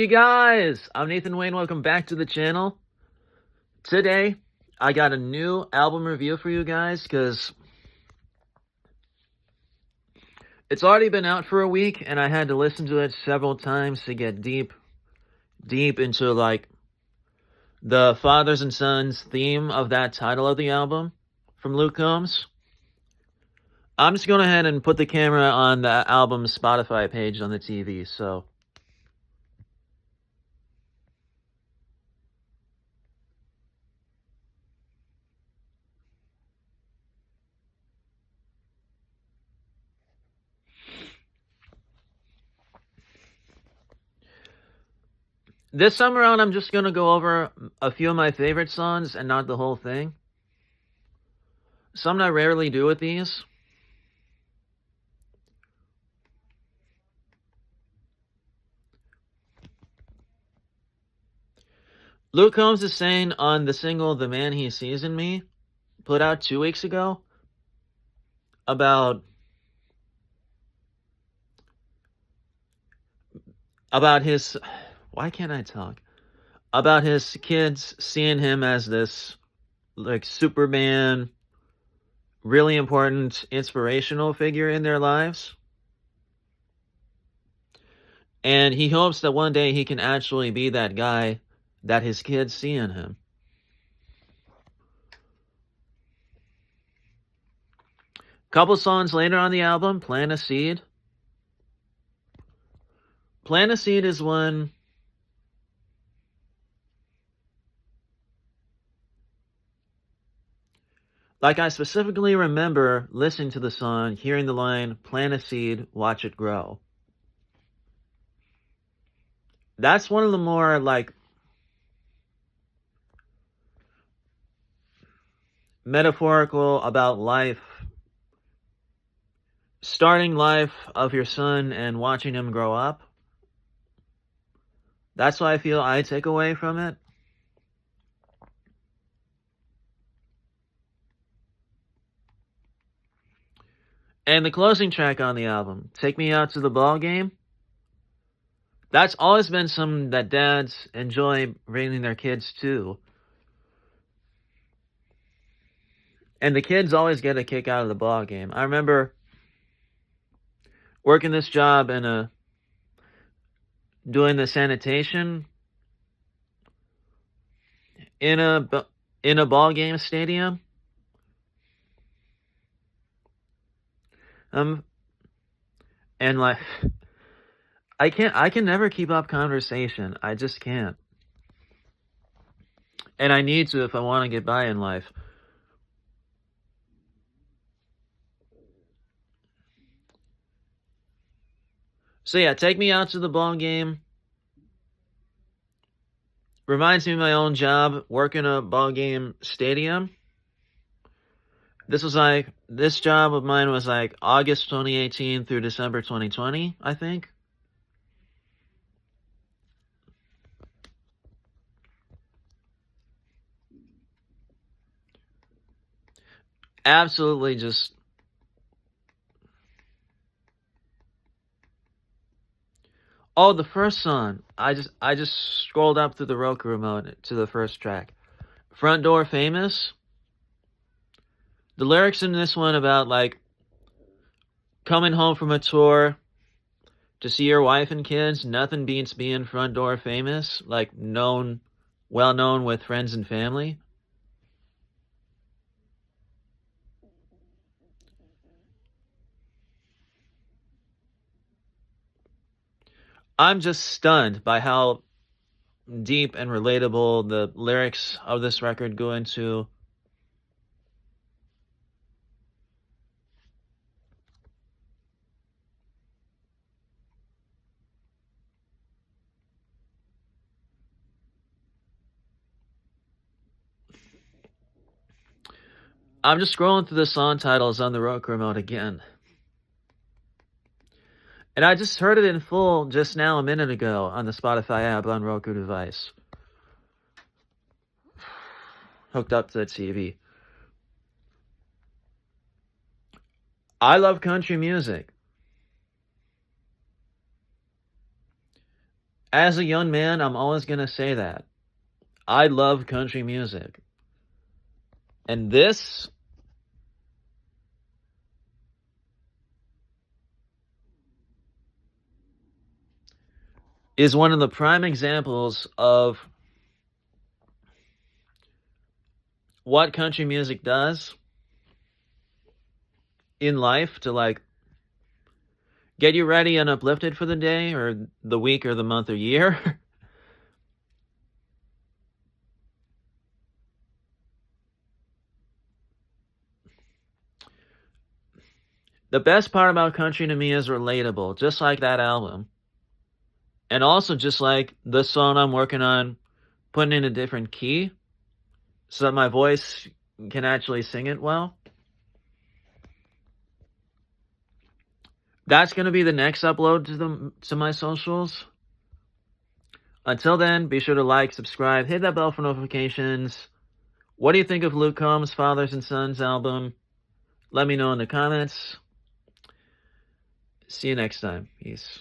Hey guys, I'm Nathan Wayne. Welcome back to the channel. Today, I got a new album review for you guys because it's already been out for a week and I had to listen to it several times to get deep into like the fathers and sons theme of that title of the album from Luke Combs. I'm just going ahead and put the camera on the album's Spotify page on the TV, so this time around, I'm just going to go over a few of my favorite songs and not the whole thing. Something I rarely do with these. Luke Combs is saying on the single The Man He Sees in Me, put out 2 weeks ago, about his, why can't I talk? About his kids seeing him as this, like, Superman, really important, inspirational figure in their lives. And he hopes that one day he can actually be that guy that his kids see in him. Couple songs later on the album, Plant a Seed. Plant a Seed is one like, I specifically remember listening to the song, hearing the line, plant a seed, watch it grow. That's one of the more, like, metaphorical about life, starting life of your son and watching him grow up. That's what I feel I take away from it. And the closing track on the album, Take Me Out to the Ball Game. That's always been something that dads enjoy bringing their kids to. And the kids always get a kick out of the ball game. I remember working this job in doing the sanitation in a ball game stadium. And like, I can never keep up conversation. I just can't. And I need to if I want to get by in life. So yeah, Take Me Out to the Ball Game reminds me of my own job, working a ball game stadium. This job of mine was like August 2018 through December 2020, I think. Absolutely just... Oh, the first song. I just scrolled up through the Roku remote to the first track. Front Door Famous. The lyrics in this one about, like, coming home from a tour to see your wife and kids. Nothing beats being front door famous. Like, well known with friends and family. I'm just stunned by how deep and relatable the lyrics of this record go into. I'm just scrolling through the song titles on the Roku remote again. And I just heard it in full just now a minute ago on the Spotify app on Roku device. Hooked up to the TV. I love country music. As a young man, I'm always going to say that. I love country music. And this is one of the prime examples of what country music does in life to like get you ready and uplifted for the day or the week or the month or year. The best part about country to me is relatable, just like that album. And also just like the song I'm working on putting in a different key so that my voice can actually sing it well. That's going to be the next upload to my socials. Until then, be sure to like, subscribe, hit that bell for notifications. What do you think of Luke Combs' Fathers and Sons album? Let me know in the comments. See you next time. Peace.